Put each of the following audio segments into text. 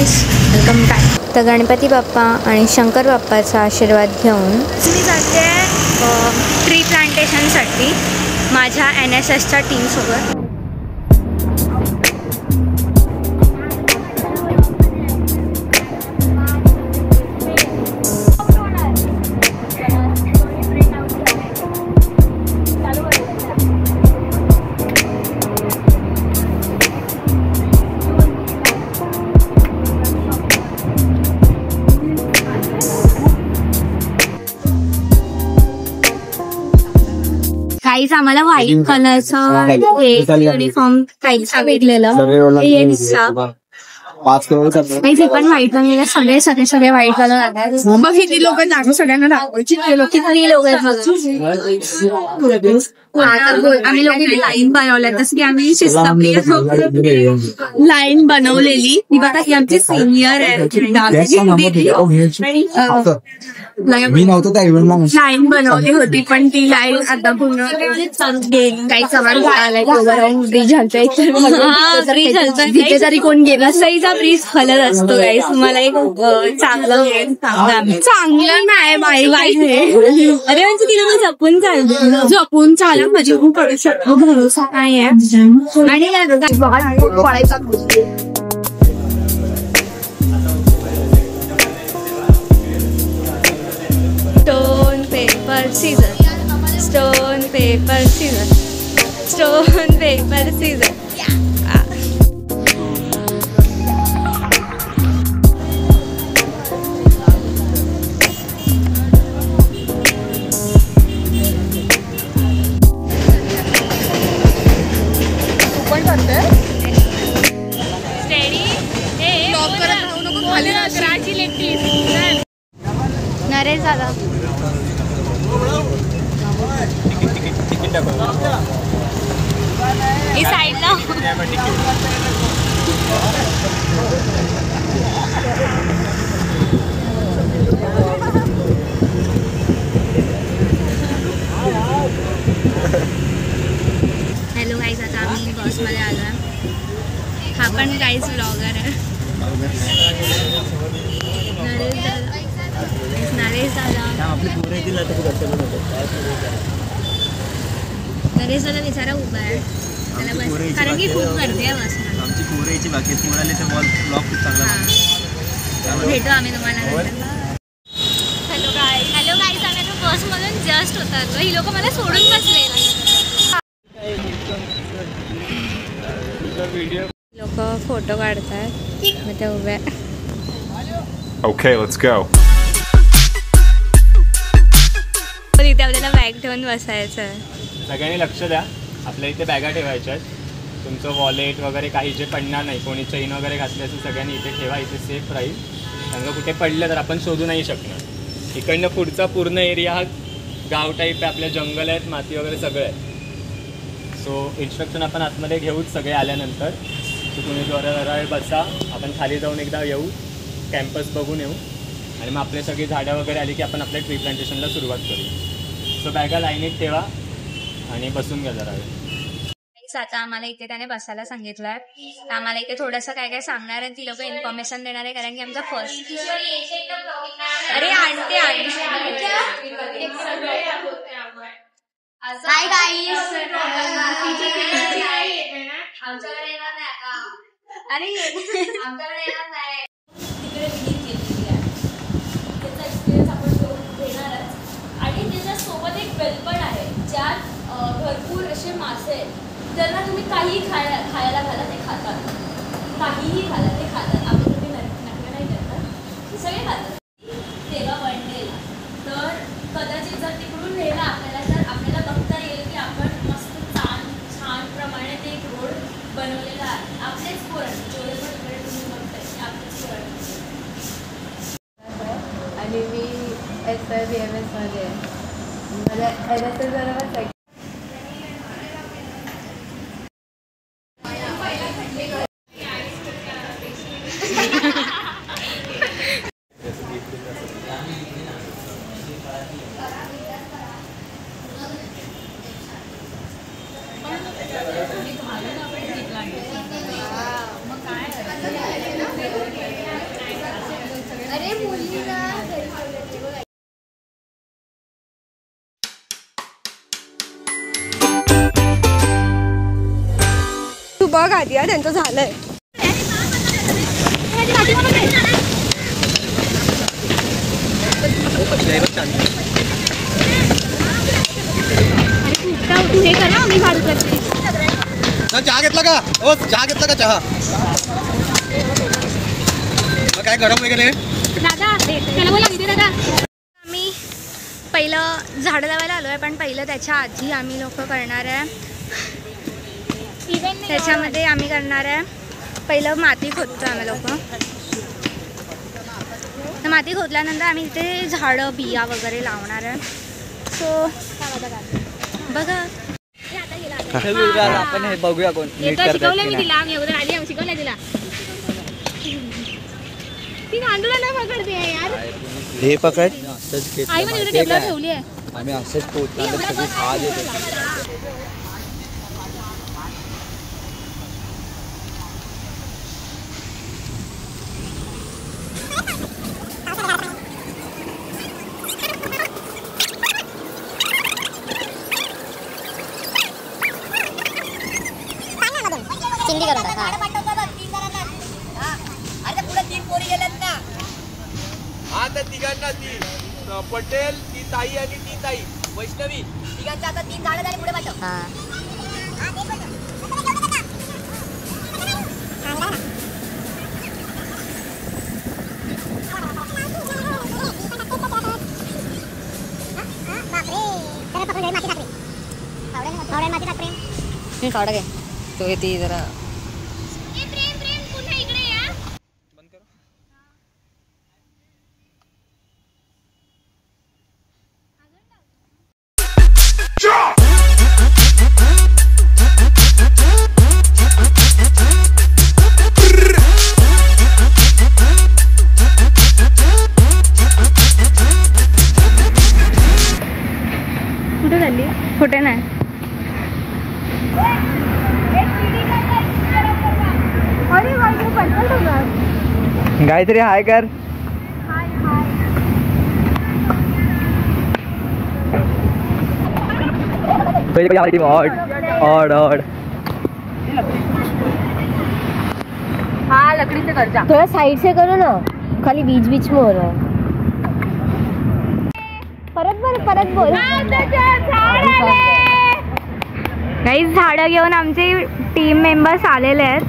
गाईस, welcome back. तर गणपती बाप्पा आणि शंकर बाप्पाचा आशीर्वाद घेऊन मी जाते ट्री प्लांटेशनसाठी माझ्या NSSच्या टीमसोबत. काहीच आम्हाला व्हाईट कलरचं युनिफॉर्म काहीच भेटलेलं हे पण व्हाईट कलर सगळे व्हाईट कलर आले. मग किती लोक दाखव सगळ्यांना दाखवायची किती लोक आम्ही लोक लाईन बनवल्या जसं की आम्ही लाईन बनवलेली ती बघा ही आमची सिनियर आहे लाईन बनवली होती पण ती लाईन आता पूर्ण काही समान जिथे तरी कोण गेला सईचा ब्रिज हलत असतो काही तुम्हाला एक चांगलं चांगलं नाही बाई अरे म्हणजे तिला मग जपून चालू म्हणजे खूप करू शकतो भरोसा नाही आहे आणि stone paper scissor stone paper scissor stone paper scissor Naresh दादा इस साइड ना हॅलो गाईज, आता आम्ही बसमध्ये आलो आहे. हा पण गाईज ब्लॉगर आहे. नरेश दादा विचारा उभा आहे त्याला बस कारण की खूप गर्दी आहे बसणार. आमची पोरेची बाकी म्हणाले ते ब्लॉग खूप चांगला भेटू आम्ही तुम्हाला. हॅलो गाईज, आम्ही आता बसमधून जस्ट होतात. ही लोक मला सोडून बसले. लोक फोटो काढतात मी ते उभे. Okay, let's go. इथे आपल्याला बॅग ठेवून बसायचं. सगळ्यांनी लक्ष द्या, आपल्या इथे बॅगा ठेवायच्या आहेत. तुमचं वॉलेट वगैरे काही जे पडणार नाही, कोणी चेन वगैरे घातली असेल सगळ्यांनी इथे ठेवा. इथे सेफ राहील. कारण कुठे पडलं तर आपण शोधू नाही शकणार. इकडनं पुढचा पूर्ण एरिया हा गाव टाईप आहे. आपल्या जंगल आहेत, माती वगैरे सगळं आहे. सो इन्स्ट्रक्शन आपण आतमध्ये घेऊच सगळे आल्यानंतर. तर तुम्ही जरा बसा, आपण खाली जाऊन एकदा येऊ, कॅम्पस बघून येऊ आणि मग आपले सगळी झाडं वगैरे आली की आपण आपल्या ट्री प्लांटेशनला सुरुवात करू. सो बॅगा लाईनीत ठेवा आणि बसून घ्या जरा. आता आम्हाला इथे त्याने बसायला सांगितलंय. तर आम्हाला इथे थोडंसं काय काय सांगणार आहे, ती लोक इन्फॉर्मेशन देणार आहे कारण की आमचा फर्स्ट. अरे आणते आणि त्याच्यासोबत एक वेलपण आहे ज्यात भरपूर असे मासे आहेत. त्यांना तुम्ही काही खायला घाला ते खातात. काहीही घाला ते खातात. आपण तुम्ही नक्की नाही करतात, सगळे खातात. तेव्हा वन डेला तर कदाचित जर तिकडून नेलं आपल्याला तर आपल्याला बघता येईल की आपण मस्त छान प्रमाणे ते एक रोड बनवलेला आहे. आपलेच पोरण जेवढे पण इकडे तुम्ही बघताय ते आपलेच पोरण. आणि मी SIBMS मध्ये आहे. मला NSS बरोबर मग काय बघ आधी त्यांचं झालंय. तू हे कर ना, मी झाडू करते. चहा घेतला का? हो चहा घेतला का? चहा काय गरम वगैरे? दादा त्याला बोला किती दादा. आम्ही पहिलं झाडं लावायला आलो आहे, पण पहिलं त्याच्या आधी आम्ही लोक करणार आहे, त्याच्यामध्ये आम्ही करणार आहे पहिलं माती खोदतो आम्ही लोक. तर माती खोदल्यानंतर आम्ही इथे झाडं बिया वगैरे लावणार आहे. सो बघा आपण हे बघूया कोण शिकवलं मी तिला. आम्ही अगोदर आली शिकवलंय तिला. ती गांडूला नाही पकडते यार. हे पकड. आई पण इकडे टेबलवर ठेवली आहे. आम्ही असंच पोहोचणार सगळी खा देतो. चिंदी करून टाक. आता तिघांना ती पटेल, ती ताई आणि ती ताई वैष्णवी, तिघांच्या आता 3 झाडं झाली. पुढे पाठव. फावडा घे तो ती जरा. कुठे झाली? कुठे नाही. गायत्री हाय कर. हाँ लकड़ी से कर जा. थोड़ा साइड से करो ना, खाली बीच बीच में हो रहा है. परत बोल. गाईज झाडं घेऊन आमचे टीम मेंबर्स आलेले आहेत.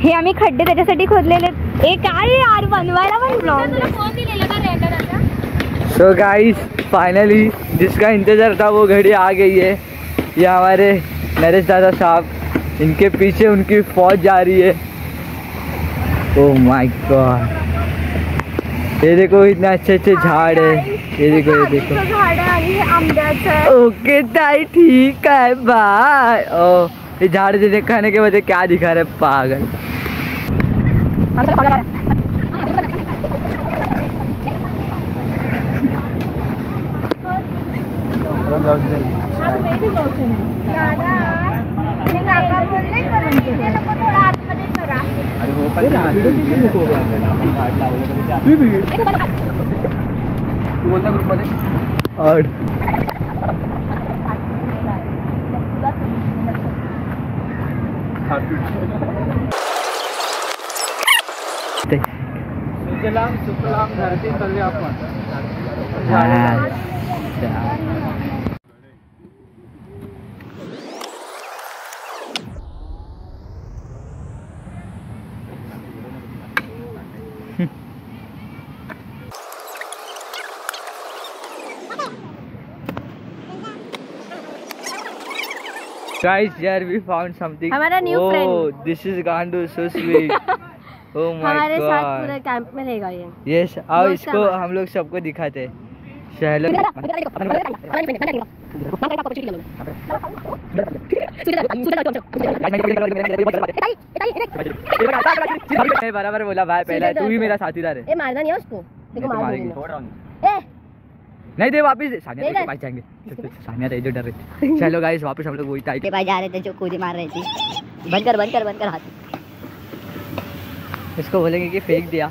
हे आम्ही खड्डे त्याच्यासाठी खोदलेले आहेत. ए काय यार बनवायला पण ब्लॉग. तो गाइस फाइनली जिसका इंतजार था वो घड़ी आ गई है. ये हमारे नरेश दादा साहब, इनके पीछे उनकी फौज जा रही है. ओह माय गॉड, ये देखो इतने अच्छे अच्छे झाड़ है. ये देखो ये देखो. ओके ताई ठीक है बाय. ओ ये झाड़ दिखाने के वजह क्या दिखा रहे पागल. और सुफलाम धरती करूया आपण. Guys, here we found something. हमारा new friend. Oh, this is Gandu, so sweet. Oh my हमारे God. साथ पूरे कैंप में रहेगा ये. Yes, आओ इसको हम लोग सबको दिखाते हैं. शहर बराबर बोला भाई, पहला तू ही मेरा साथीदार है. ए मारना नहीं है उसको. देखो मारेगी. ए नहीं दे वापिस. सानिया के पास जाएंगे. सानिया तो जो डर रही. चलो गाइस वापस हम लोग वही टाइप के पास जा रहे थे जो कूदी मार रही थी. बंद कर हाथ. इसको बोलेंगे कि फेंक दिया.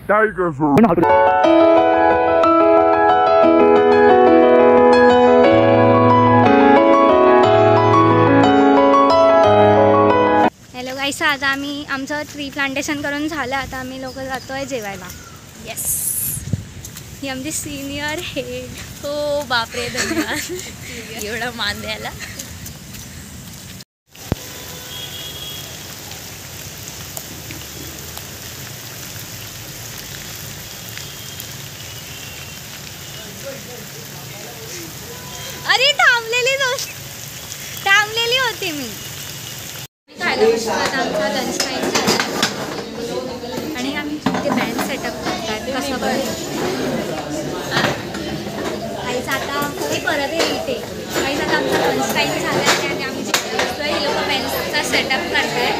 हॅलो गाईस, आता आम्ही आमचं ट्री प्लांटेशन करून झालं. आता आम्ही लोक जातोय जेवायला. येस, ही आमची सिनियर हेड. हो बापरे, धन्यवाद एवढा मान द्यायला. अरे थांबलेली होती मी. खायला बसलो. आता आमचा लंच टाईम झाला आणि आम्ही ते बँड सेटअप करतात कसं बरं. काहीच आता हे परत आहे इथे. काहीच आता आमचा लंच टाईम झाला आणि आम्ही जिथे बसतोय हे लोक बँडचा सेटअप करताय.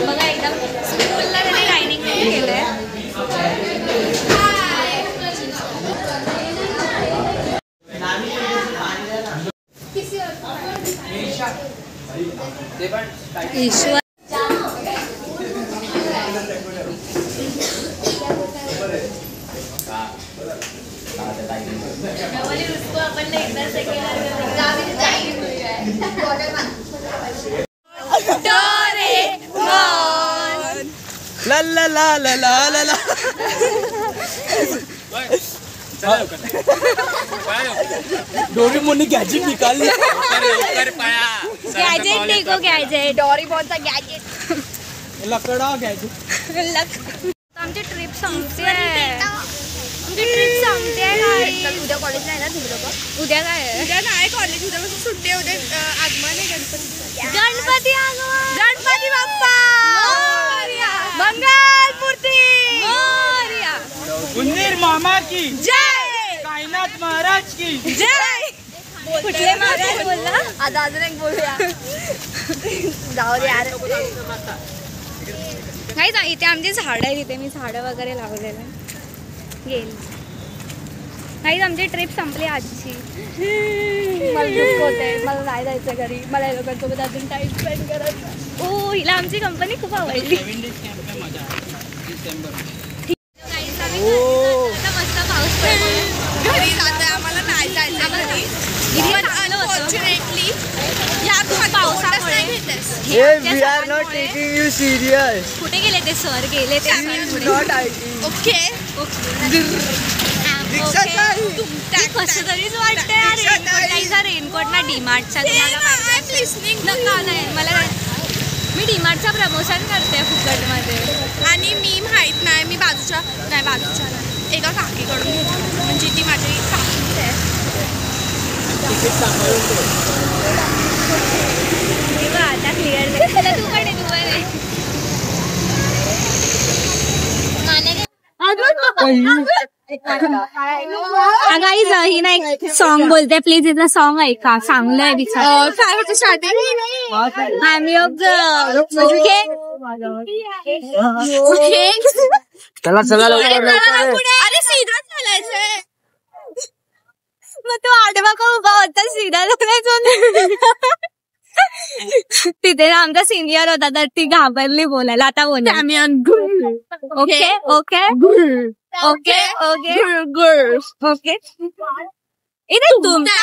बघा एकदम स्कूलला त्यांनी डायनिंग केलं आहे. ईश्वर ला ला ला ला ला ला ला. डोरेमोन ने गॅजेट निकाल लिया. गॅजेट देखो, गॅजेट डोरेमोनचा गॅजेट. लकडा गॅजेट. आमची ट्रिप संपते. उद्या कॉलेज नाही ना तुम्ही लोक? उद्या काय आहे? उद्या नाही कॉलेज, उद्यापासून सुट्टी. उद्या आगमन आहे गणपती. गणपती आगमन. गणपती बाप्पा मंगल मूर्ती मोरया. उन्नीर मामा की जय. कायनात महाराज की जय. कुठले महाराज बोलला? आता अजून एक बोलूया. जाऊ दे यार. नाही ना, इथे आमची झाडं आहे. तिथे मी झाडं वगैरे लावलेले गेली. नाही, आमची ट्रिप संपली आजची. मला दुःख होते, मला नाही जायचं घरी. मला या लोकांसोबत अजून टाइम स्पेंड करायचा. ओ, हिला आमची कंपनी खूप आवडली. आता मस्त पाऊस पडतोय. घरी जातोय, आम्हाला नाही जायचं घरी. अनफॉर्च्युनेटली या पावसामुळे we are not taking you serious. कुठे गेले ते सर? गेले ते नॉट ओके. कसं तरीच वाटतंय. रेनकोट ना डीमार्टचा नका नाही मला. मी डीमार्टचा प्रमोशन करते फुकटमध्ये. आणि मी माहित नाही, मी बाजूच्या एका काकीकडून घेतली. म्हणजे ती माझी काकीच आहे. आता क्लिअर झालं. तू कडे तू गाईज, ही नाही सॉन्ग बोलते. प्लीज इथलं सॉन्ग ऐका. चांगलं आहे बिचार. काय होतं स्टार्टिंग? आम्ही ओके. चला चला लवकर. अरे सीधा चालायचंय. मग तो आडवा का उभा होता? सीधा चालायचो. तिथे आमचा सिनियर होता तर ती घाबरली बोलायला. आता बोला. Okay okay okay okay okay. इथे तुमचा